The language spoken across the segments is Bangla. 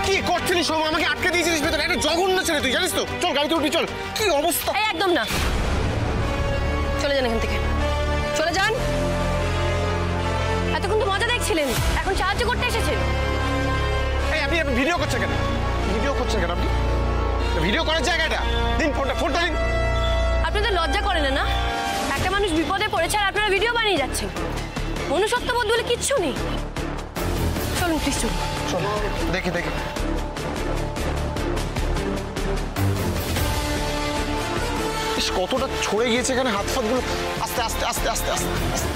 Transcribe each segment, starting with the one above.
কি করছিস সব? আমাকে আটকে দিয়েছিস ভেতরে। একটা জঘন্য ছেলে তুই, জানিস তো? চল গাড়িতে উঠবি, চল। কি অবস্থা! একদম না, চলে যান এখান থেকে, চলে যান। এতক্ষণ তো মজা দেখছিলেন, এখন সাহায্য করতে এসেছেন। এই আপনি ভিডিও করছেন কেন? ভিডিও করছেন কেন আপনি? ভিডিও করার জায়গাটা দিন, ফোনটা দিন। আপনাদের লজ্জা করে না? একটা মানুষ বিপদে পড়েছে আর আপনারা ভিডিও বানিয়ে যাচ্ছেন। মনুষ্যত্ব বোধ বলে কিচ্ছু নেই। চলুন প্লিজ, চলুন। দেখে কতটা ছড়ে গিয়েছে এখানে, হাত ফাতগুলো। আস্তে আস্তে আস্তে আস্তে আস্তে আস্তে।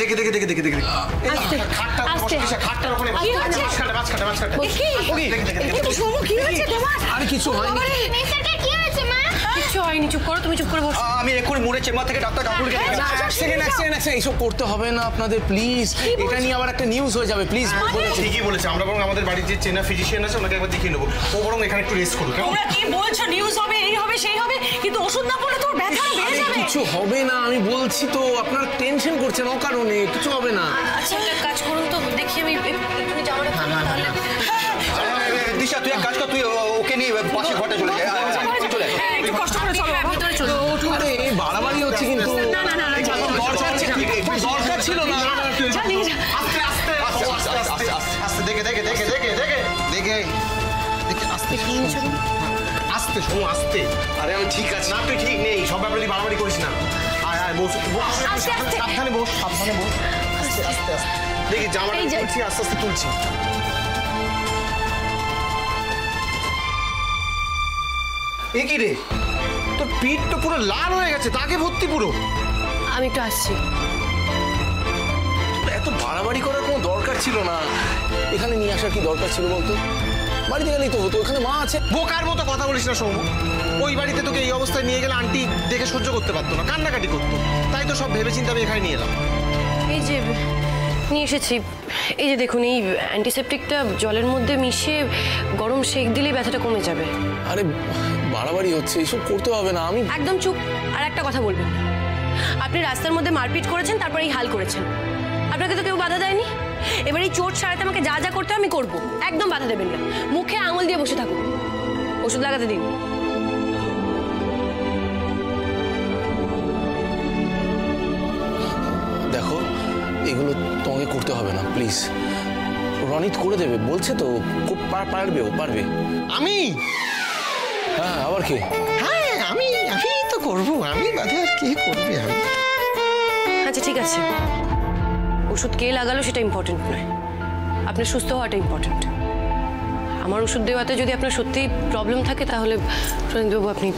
দেখে খাটটার ওখানে আরে কিছু হয়নি। কিচ্ছু হয়নি, চুপ করো, তুমি চুপ করে বসো। আমি এক্ষুনি মোড়ে চেম্বার থেকে ডাক্তার কাকুরকে এইসব করতে হবে না আপনাদের, প্লিজ। এটা নিয়ে আবার একটা নিউজ হয়ে যাবে, প্লিজ। ঠিকই বলেছে, আমরা বরং আমাদের বাড়ির যে চেনা ফিজিশিয়ান আছে ওনাকে একবার দেখিয়ে নেবো। ও বরং এখানে একটু রেস্ট করুক। তোমরা কি বলছো? নিউজ হবে, এই হবে, সেই হবে, কিন্তু ওষুধ না পড়লে তোর ব্যথা বেড়ে যাবে। কিছু হবে না, আমি বলছি তো। আপনারা টেনশন করছেন অকারণে, কিছু হবে না। আচ্ছা একটা কাজ করুন তো, দেখি আমি একটু জামাটা তাহলে। দিশা, তুই এক কাজ কর, তুই ওকে নিয়ে পাশে ঘরে চলে যা। চলে একটু কষ্ট করে চলো, ভিতরে চলো। আরে বাড়াবাড়ি হচ্ছে কিন্তু। দরকার ছিল না। আস্তে দেখে আস্তে শোনো, আস্তে। আরে আমি ঠিক আছে না, তুই ঠিক নেই, সব ব্যাপারে বাড়াবাড়ি করিস না। সাবধানে বস। আস্তে আস্তে দেখি জামাটা তুলছি, আস্তে আস্তে তুলছি। এ কি রে, তোর পিঠ তো পুরো লাল হয়ে গেছে, তাকে ভর্তি পুরো। আমি একটু আসছি। এত বাড়াবাড়ি করার কোনো দরকার ছিল না। এখানে নিয়ে আসার কি দরকার ছিল বলতো? বাড়িতে গেলেই তো হতো, ওখানে মা আছে। বোকার মতো কথা বলিস না সৌম্য। ওই বাড়িতে তোকে এই অবস্থায় নিয়ে গেলে আন্টি দেখে সহ্য করতে পারতো না, কান্নাকাটি করতো। তাই তো সব ভেবেচিন্তে আমি এখানে নিয়ে এলাম। এই যে নিয়ে এসেছি, এই যে দেখুন, এই অ্যান্টিসেপটিকটা জলের মধ্যে মিশিয়ে গরম সেক দিলেই ব্যথাটা কমে যাবে। আরে বাড়াবাড়ি হচ্ছে, এইসব করতে হবে না। আমি একদম চুপ। আর একটা কথা বলবেন, আপনি রাস্তার মধ্যে মারপিট করেছেন, তারপরে এই হাল করেছেন। আপনাকে তো কেউ বাধা দেয়নি। এবার এই চোট সারাতে আমাকে যা যা করতে আমি করবো, একদম বাধা দেবেন না। মুখে আঙুল দিয়ে বসে থাকুন, ওষুধ লাগাতে দিন। দেখো, এগুলো তোমাকে করতে হবে না, প্লিজ। রনিত করে দেবে বলছে তো, খুব পারবে, ও পারবে। আমি? হ্যাঁ, আবার কি? হ্যাঁ, আমি তো করবো। আমি বাদে আর কে করবে? আমি। আচ্ছা ঠিক আছে, ওষুধ কে লাগালো সেটা ইম্পর্টেন্ট নয়, আপনার সুস্থ হওয়াটা ইম্পর্টেন্ট। আমার ওষুধ দেওয়াতে যদি আপনার সত্যি প্রবলেম থাকে তাহলে রনীতবাবু আপনি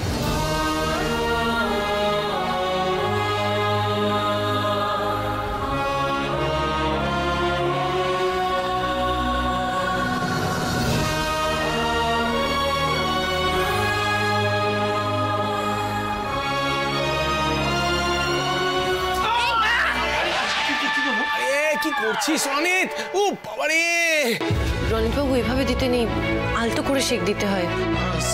কি করছিস রনিত? ও বাবারে! রনিতবাবু এভাবে দিতে নেই, আলতো করে শেক দিতে হয়।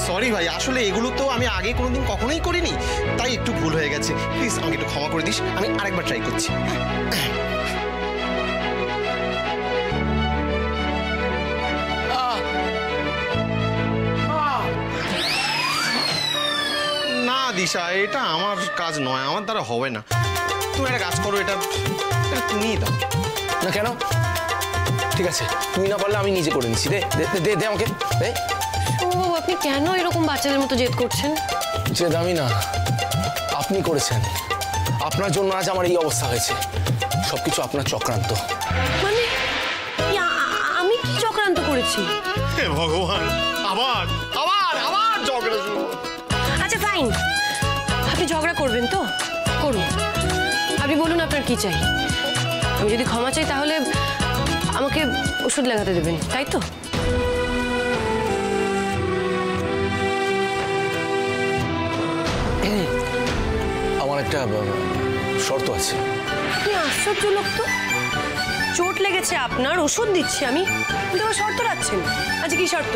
সরি ভাই, আসলে এগুলো তো আমি আগে কোনোদিন কখনোই করিনি, তাই একটু ভুল হয়ে গেছে। প্লিজ আমাকে একটু ক্ষমা করে দিস, আমি আরেকবার ট্রাই করছি। না দিশা, এটা আমার কাজ নয়, আমার দ্বারা হবে না। তুমি একটা কাজ করো, এটা তুমিই দাও না। কেন? ঠিক আছে, তুমি না পারলে আমি নিজে করে নিচ্ছি। দে আমাকে। ও আপনি কেন এরকম বাচ্চাদের মতো জেদ করছেন? জেদ আমি না, আপনি করেছেন। আপনার জন্য আজ আমার এই অবস্থা হয়েছে। সবকিছু আপনার চক্রান্ত। মানে আমি কি চক্রান্ত করেছি? হে ভগবান, আবার ঝগড়া শুরু। আচ্ছা ফাইন, আপনি ঝগড়া করবেন তো করুন। আপনি বলুন আপনার কি চাই। আমি যদি ক্ষমা চাই তাহলে আমাকে ওষুধ লাগাতে দেবেন, তাই তো? আমার একটা শর্ত আছে। কি আশ্চর্য লোক তো, চোট লেগেছে আপনার, ওষুধ দিচ্ছি আমি, কিন্তু আবার শর্ত রাখছেন। আচ্ছা কি শর্ত?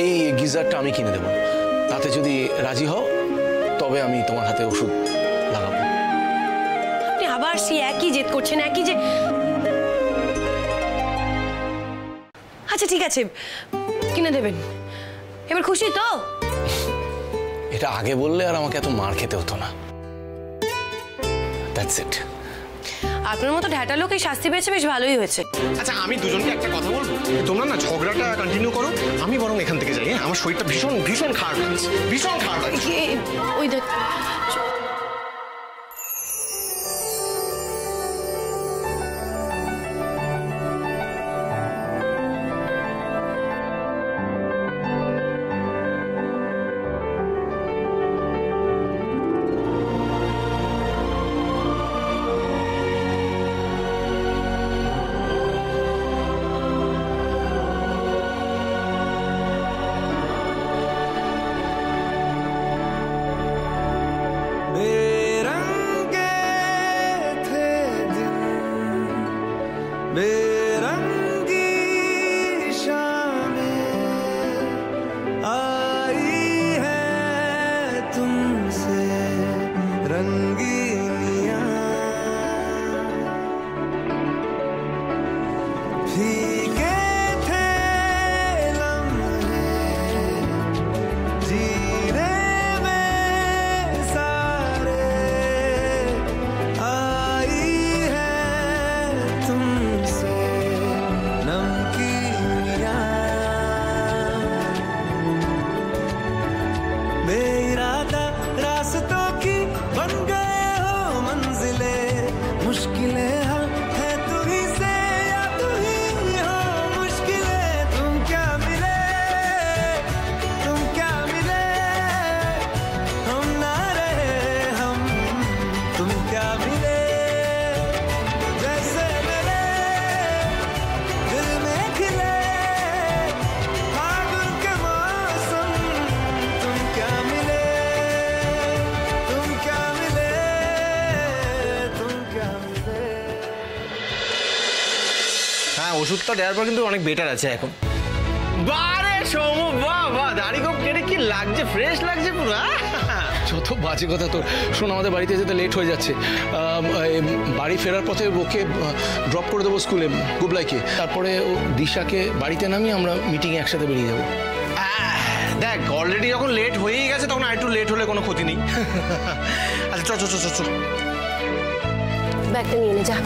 এই গিজারটা আমি কিনে দেবো, তাতে যদি রাজি হও তবে আমি তোমার হাতে ওষুধ লাগাবো। আপনি আবার সেই একই জেদ করছেন, একই যে। আচ্ছা ঠিক আছে, কিনে দেবেন। এবার খুশি তো? এটা আগে বললে আর আমাকে এত মার খেতে হতো না। That's it. আপনার মতো ঢ্যাটা লোক এই শাস্তি পেয়েছে, বেশ ভালোই হয়েছে। আচ্ছা আমি দুজনকে একটা কথা বলবো, তোমরা না ঝগড়াটা কন্টিনিউ করো, আমি বরং এখান থেকে যাই। আমার শরীরটা ভীষণ ভীষণ খারাপ লাগছে, ভীষণ খারাপ লাগছে। ওই দেখ, ওষুধটা দেওয়ার পর কিন্তু অনেক বেটার আছে এখন। বারে সৌমু, বাহ বাহ, দাড়ি খুব কেটে কি লাগছে, ফ্রেশ লাগছে পুরো। যত বাজে কথা তোর। শোন, আমাদের বাড়িতে যেতে লেট হয়ে যাচ্ছে। বাড়ি ফেরার পথে ওকে ড্রপ করে দেবো স্কুলে, গুবলাইকে। তারপরে দিশাকে বাড়িতে নামিয়ে আমরা মিটিংয়ে একসাথে বেরিয়ে যাবো। দেখ অলরেডি যখন লেট হয়েই গেছে তখন আর একটু লেট হলে কোনো ক্ষতি নেই। আচ্ছা চল চল চল চল, ব্যাগটা নিয়ে নে যা।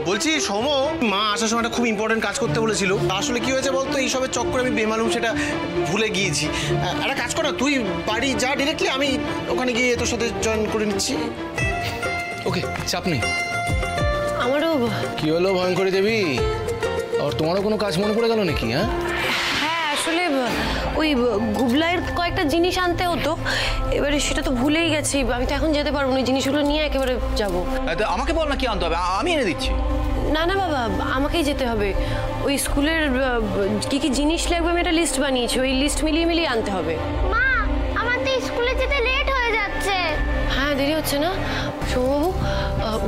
বলছি সৌম, মা আসার সময় একটা খুব ইম্পর্টেন্ট কাজ করতে বলেছিল। আসলে কি হয়েছে বলতো, এইসবের চক্করে আমি বেমালুম সেটা ভুলে গিয়েছি। একটা কাজ কর না, তুই বাড়ি যা ডিরেক্টলি, আমি ওখানে গিয়ে তোর সাথে জয়েন করে নিচ্ছি। ওকে, চাপ নেই। আমারও কি হলো ভয়ঙ্করী দেবী, আর তোমারও কোনো কাজ মনে পড়ে গেল নাকি? হ্যাঁ হ্যাঁ, আসলে ওই গুবলাইয়ের কয়েকটা জিনিস আনতে হতো, এবারে সেটা তো ভুলেই গেছি। আমি তো এখন যেতে পারবো না, জিনিসগুলো নিয়ে একেবারে যাবো। আমাকে বল না কি আনতে হবে, আমি এনে দিচ্ছি। না না বাবা, আমাকেই যেতে হবে। ওই স্কুলের কি কি জিনিস লাগবে আমি একটা লিস্ট বানিয়েছি, ওই লিস্ট মিলিয়ে মিলিয়ে আনতে হবে। মা, আমার তো স্কুলে যেতে লেট হয়ে যাচ্ছে। হ্যাঁ দেরি হচ্ছে না? সৌমবাবু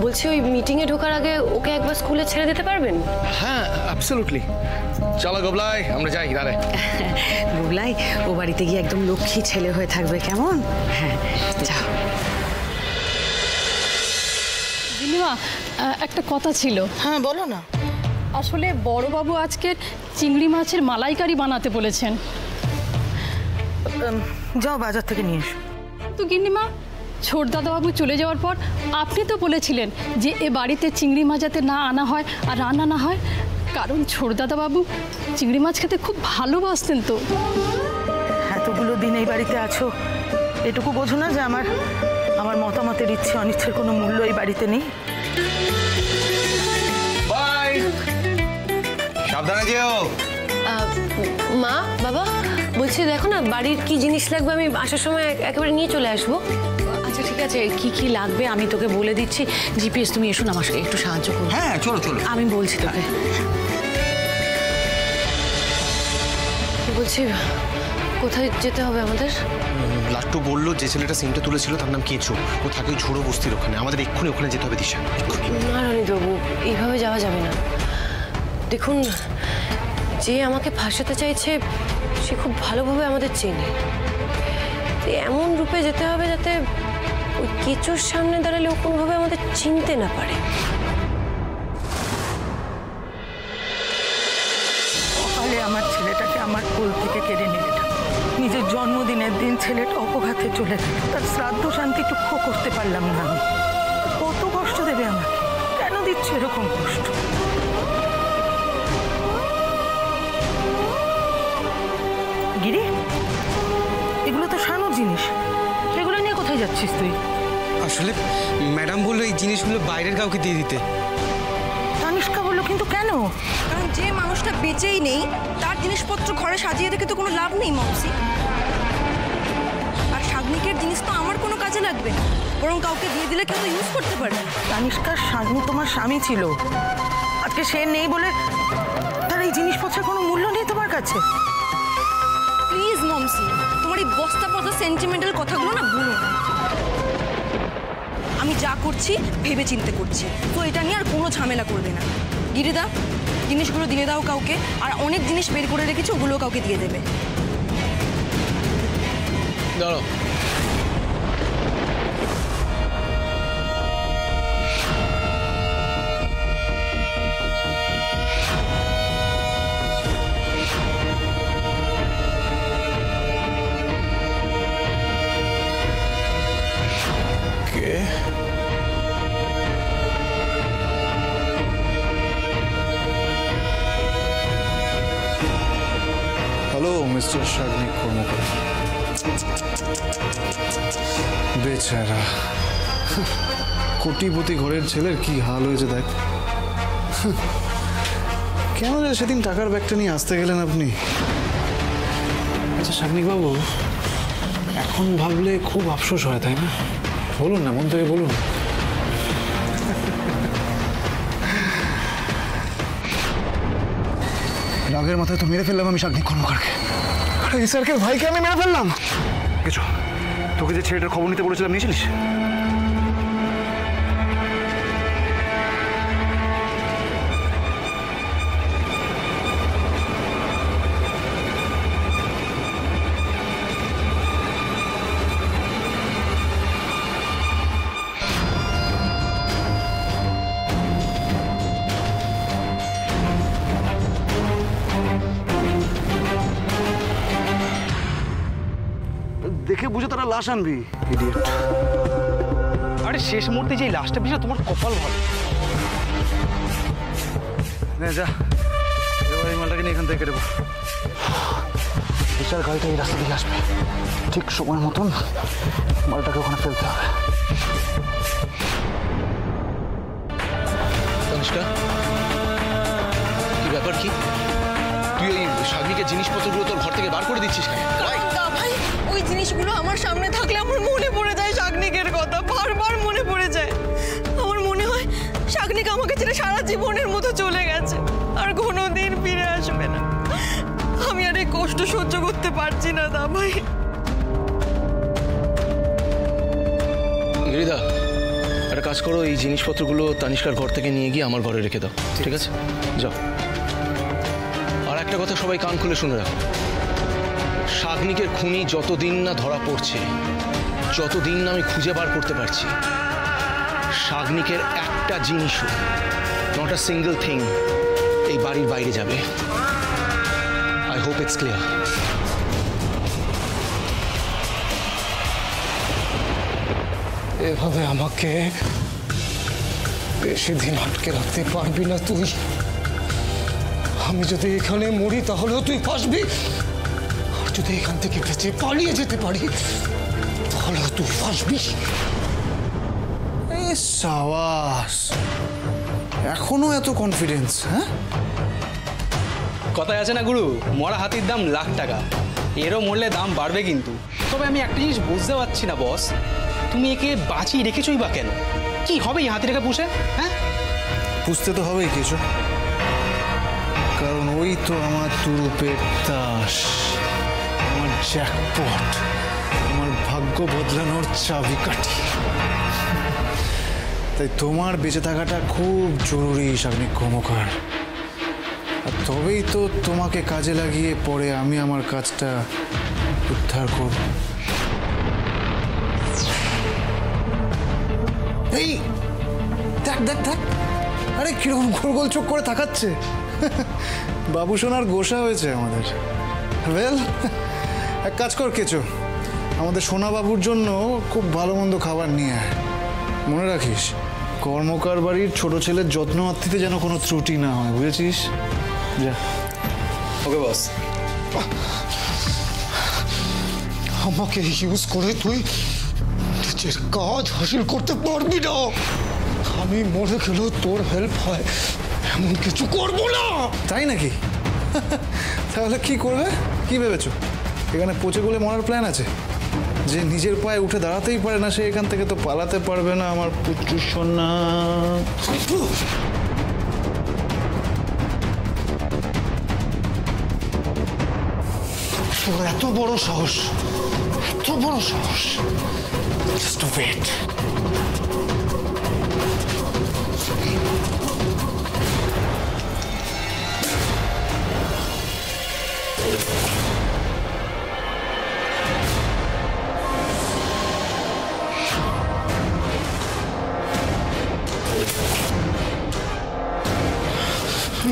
বলছি, ওই মিটিংয়ে ঢোকার আগে ওকে একবার স্কুলে ছেড়ে দিতে পারবেন? হ্যাঁ, অ্যাবসলিউটলি। চলো গুবলাই, আমরা যাই। দাঁড়ায় গুবলাই ও বাড়িতে গিয়ে একদম লক্ষ্মী ছেলে হয়ে থাকবে, কেমন? হ্যাঁ যাও। দিদিমা, একটা কথা ছিল। হ্যাঁ বলো না। আসলে বড়বাবু আজকে চিংড়ি মাছের মালাইকারি বানাতে বলেছেন। যাও বাজার থেকে নিয়ে এসো। তো গিন্নিমা, ছোটদাদাবাবু চলে যাওয়ার পর আপনি তো বলেছিলেন যে এ বাড়িতে চিংড়ি মাছ যাতে না আনা হয় আর রান্না না হয়, কারণ ছোটদাদাবাবু চিংড়ি মাছ খেতে খুব ভালোবাসতেন। তো এতগুলো দিন এই বাড়িতে আছো, এটুকু বোঝো না যে আমার মতামতের ইচ্ছে অনিচ্ছের কোনো মূল্য এই বাড়িতে নেই? বাই, সাবধানে যেও। মা, বাবা, বলছি দেখো না বাড়ির কি জিনিস লাগবে আমি আসার সময় একেবারে নিয়ে চলে আসবো। আচ্ছা ঠিক আছে, কি কি লাগবে আমি তোকে বলে দিচ্ছি। জিপিএস তুমি এসো না, আমার সাথে একটু সাহায্য করো। হ্যাঁ চলো চলো। আমি বলছি তোকে। বলছি কোথায় যেতে হবে আমাদের? লাট্টু বললো যে ছেলেটা সিমটা তুলেছিল তার নাম কেঁচো, ও থাকে ঝোড়ো বস্তির ওখানে। আমাদের এক্ষুনি ওখানে যেতে হবে দিশা, এক্ষুনি। না রনিতবাবু, এইভাবে যাওয়া যাবে না। দেখুন, যে আমাকে ফাঁসাতে চাইছে সে খুব ভালোভাবে আমাদের চেনে। এমন রূপে যেতে হবে যাতে ওই কেঁচোর সামনে দাঁড়ালে ও কোনোভাবে আমাদের চিনতে না পারে। সকালে আমার ছেলেটাকে আমার কোল থেকে কেড়ে নিলে, নিজের জন্মদিনের দিন ছেলেটা অপঘাতে চলে গেল, তার শ্রাদ্ধ শান্তিটুকু করতে পারলাম না আমি। কত কষ্ট দেবে আমাকে, কেন দিচ্ছে এরকম কষ্ট? গিরি, এগুলো তো শানুর জিনিস, এগুলো নিয়ে কোথায় যাচ্ছিস তুই? আসলে ম্যাডাম বললো এই জিনিসগুলো বাইরের কাউকে দিয়ে দিতে। তানিষ্কা বললো, কিন্তু কেন? কারণ যে মানুষটা বেঁচেই নেই তার জিনিসপত্র ঘরে সাজিয়ে রেখে তো কোনো লাভ নেই মমসি। আর শাগনিকের জিনিস তো আমার কোনো কাজে লাগবে না, বরং কাউকে দিয়ে দিলে কেউ তো ইউজ করতে পারবে। তানিষ্কার শানু তোমার স্বামী ছিল, আজকে সে নেই বলে তার এই জিনিসপত্রের কোনো মূল্য নেই তোমার কাছে? প্লিজ মমসি, তোমার এই বস্তা পচা সেন্টিমেন্টাল কথাগুলো না ভুলো না। আমি যা করছি ভেবে চিন্তে করছি, তো এটা নিয়ে আর কোনো ঝামেলা করবে না। গিরিদা, জিনিসগুলো দিয়ে দাও কাউকে, আর অনেক জিনিস বের করে রেখেছি ওগুলো কাউকে দিয়ে দেবে। দাঁড়াও, হ্যালো মিস্টার শাগনিক কর্মকার। বেচারা কোটিপতি ঘরের ছেলের কি হাল হয়েছে দেখ। কেন যে সেদিন টাকার ব্যাগটা নিয়ে আসতে গেলেন আপনি? আচ্ছা শাগনিক বাবু, এখন ভাবলে খুব আফসোস হয় তাই না? বলুন না, মন থেকে বলুন। রাগের মাথায় তো মেরে ফেললাম আমি শাগনিক কর্মকারকে। আরে স্যারকে ভাইকে আমি মেরে ফেললাম। কিছু তোকে যে ছেলেটার খবর নিতে বলেছিলাম নিয়েছিলিস? দেখে বুঝে তারা লাশ আনবি, ইডিয়েট। আরে শেষ মুহূর্তে যে লাস্টটা বিষয় তোমার কপাল ভালো। যা, এবার এই মালটাকে নিয়ে এখান থেকে দেবো। বিশাল গাড়িটা এই রাস্তা দিয়ে আসবে, ঠিক সময় মতন মালটাকে ওখানে ফেলতে হবে। তানিষ্কা, কি ব্যাপার? কি তুই ওই শাগনিকের জিনিসপত্রগুলো তোর ঘর থেকে বার করে দিচ্ছিস কেন? ভাই, ওই জিনিসগুলো আমার সামনে থাকলে আমার মনে পড়ে যায় শাগনিকের কথা, বারবার মনে পড়ে যায়। আমার মনে হয় শাগনিক আমাকে ছেড়ে সারা জীবনের মতো চলে গেছে, আর কোনোদিন ফিরে আসবে না। আমি আর এই কষ্ট সহ্য করতে পারছি না দা ভাই। গিরিদা, একটা কাজ করো, এই জিনিসপত্রগুলো তানিষ্কার ঘর থেকে নিয়ে গিয়ে আমার ঘরে রেখে দাও, ঠিক আছে? যাও। আর একটা কথা সবাই কান খুলে শুনে রাখো, শাগনিকের খুনি যতদিন না ধরা পড়ছে, যতদিন না আমি খুঁজে বার করতে পারছি, শাগনিকের একটা জিনিসও, নট আ সিঙ্গল থিং, এই বাড়ির বাইরে যাবে। I hope it's clear. এভাবে আমাকে বেশি দিন আটকে রাখতে পারবি না তুই। আমি যদি এখানে মরি তাহলেও তুই ফাঁসবি, আর যদি এখান থেকে বেঁচে পালিয়ে যেতে পারি তাহলেও তুই ফাঁসবি। সাবাস, এখনো এত কনফিডেন্স? হ্যাঁ, কথায় আছে না গুরু, মরা হাতির দাম লাখ টাকা। এরও মরলে দাম বাড়বে কিন্তু। তবে আমি একটা জিনিস বুঝতে পারছি না বস, তুমি একে বাঁচিয়ে রেখেছোই বা কেন? কি হবে এই হাতিটাকে পুষে? হ্যাঁ, বুঝতে তো হবেই কিছু, কারণ ওই তো আমার তুরুপের তাস, আমার জ্যাকপট, আমার ভাগ্য বদলানোর চাবিকাঠি। তাই তোমার বেঁচে থাকাটা খুব জরুরি শাগনিক কর্মকার। আর তবেই তো তোমাকে কাজে লাগিয়ে পরে আমি আমার কাজটা উদ্ধার করব। এই দেখ দেখ দেখ, আরে কিরকম গোল গোল চোখ করে তাকাচ্ছে। বাবু সোনার গোসা হয়েছে আমাদের। ওয়েল, এক কাজ কর কেচো, আমাদের সোনা বাবুর জন্য খুব ভালো মন্দ খাবার নিয়ে আয়। মনে রাখিস, কর্মকার বাড়ির ছোট ছেলের যত্ন আত্মীতে যেন কোনো ত্রুটি না হয়, বুঝেছিস? যা। ওকে বস। আমাকে ইউজ করে তুই নিজের কাজ হাসিল করতে পারবি না। আমি মরে গেলেও তোর হেল্প হয় এমন কিছু করবো না। তাই নাকি? তাহলে কি করবে? কি ভেবেছো এখানে পচে গলে মরার প্ল্যান আছে? যে নিজের পায়ে উঠে দাঁড়াতেই পারে না সে এখান থেকে তো পালাতে পারবে না আমার পুচু সোনা। তোর এত বড় সাহস, এত বড় সাহস! Just wait.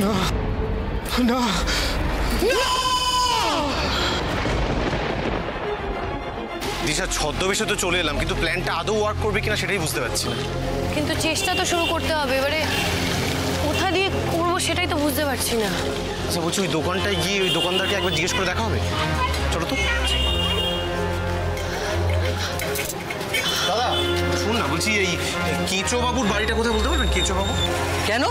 না না দিশা, ছদ্মবেশে তো চলে এলাম, কিন্তু প্ল্যানটা আদৌ ওয়ার্ক করবে কিনা সেটাই বুঝতে পারছি না। কিন্তু চেষ্টা তো শুরু করতে হবে। এবারে কোথা দিয়ে করবো সেটাই তো বুঝতে পারছি না। আচ্ছা বলছি, ওই দোকানটায় গিয়ে ওই দোকানদারকে একবার জিজ্ঞেস করে দেখা হবে? চলো তো। দাদা শুন না, বলছি এই কেঁচো বাবুর বাড়িটা কোথায় বলতে পারবেন? কেঁচো বাবু কেন?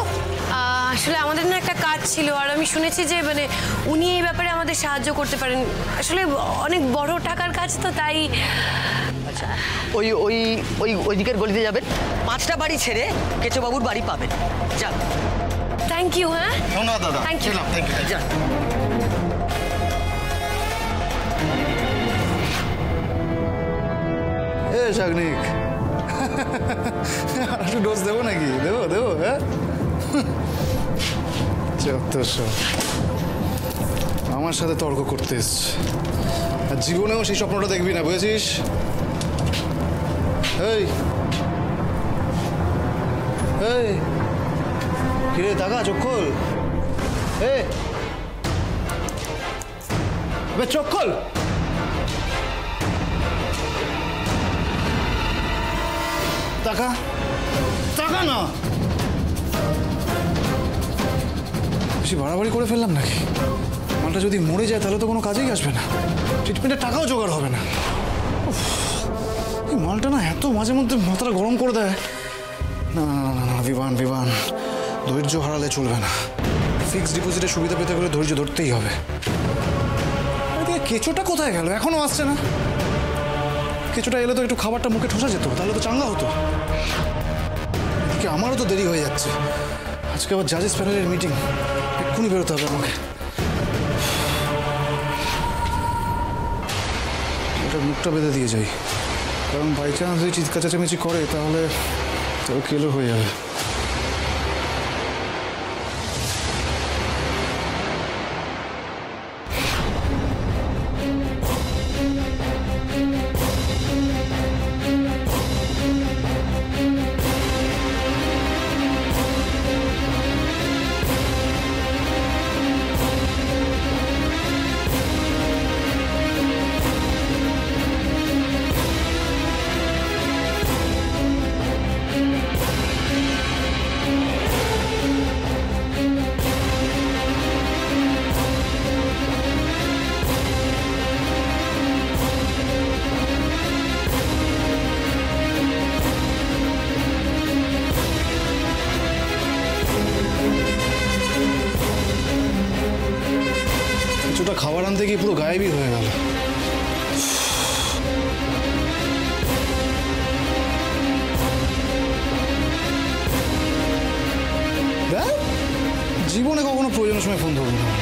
আসলে আমাদের না একটা কাজ ছিল, আর আমি শুনেছি যে মানে উনি এই ব্যাপারে আমাদের সাহায্য করতে পারেন। আসলে অনেক বড় টাকার কাজ তো, তাই। আচ্ছা, ওই ওই ওই ওই দিকের গলিতে যাবেন, 5টা বাড়ি ছেড়ে কেচোবাবুর বাড়ি পাবেন। যান। Thank you. হ্যাঁ, ধন্যবাদ দাদা। Thank you. Thank you. যান। এ শাগনিক, আর একটু ডোজ দেবো নাকি? দেবো দেবো, হ্যাঁ। আমার সাথে তর্ক করতে এসছে, আর জীবনেও সেই স্বপ্নটা দেখবি না, বুঝেছিস? এই এই কিরে, তাকা, চোখ খোল। চোখ খোল। তাকা তাকা না। বেশি বাড়াবাড়ি করে ফেললাম নাকি? মালটা যদি মরে যায় তাহলে তো কোনো কাজেই আসবে না, ট্রিটমেন্টের টাকাও জোগাড় হবে না। এই মালটা না এত মাঝে মধ্যে মাথাটা গরম করে দেয়। না না না না, বিমান বিমান, ধৈর্য হারালে চলবে না। ফিক্সড ডিপোজিটের সুবিধা পেতে গেলে ধৈর্য ধরতেই হবে। কেঁচোটা কোথায় গেল? এখনো আসছে না। কিছুটা এলে তো একটু খাবারটা মুখে ঠোসা যেত, তাহলে তো চাঙ্গা হতো। এদিকে আমারও তো দেরি হয়ে যাচ্ছে, আজকে আবার জাজেস প্যানেলের মিটিং, এক্ষুনি বেরোতে হবে আমাকে। ওটা মুখটা বেঁধে দিয়ে যাই, কারণ বাই চান্স যদি চিৎকার চেঁচামেচি করে তাহলে কেলো হয়ে যাবে। খাবার আনতে গিয়ে পুরো গায়েবই হয়ে গেল। জীবনে কখনো প্রয়োজনের সময় ফোন ধরবো না।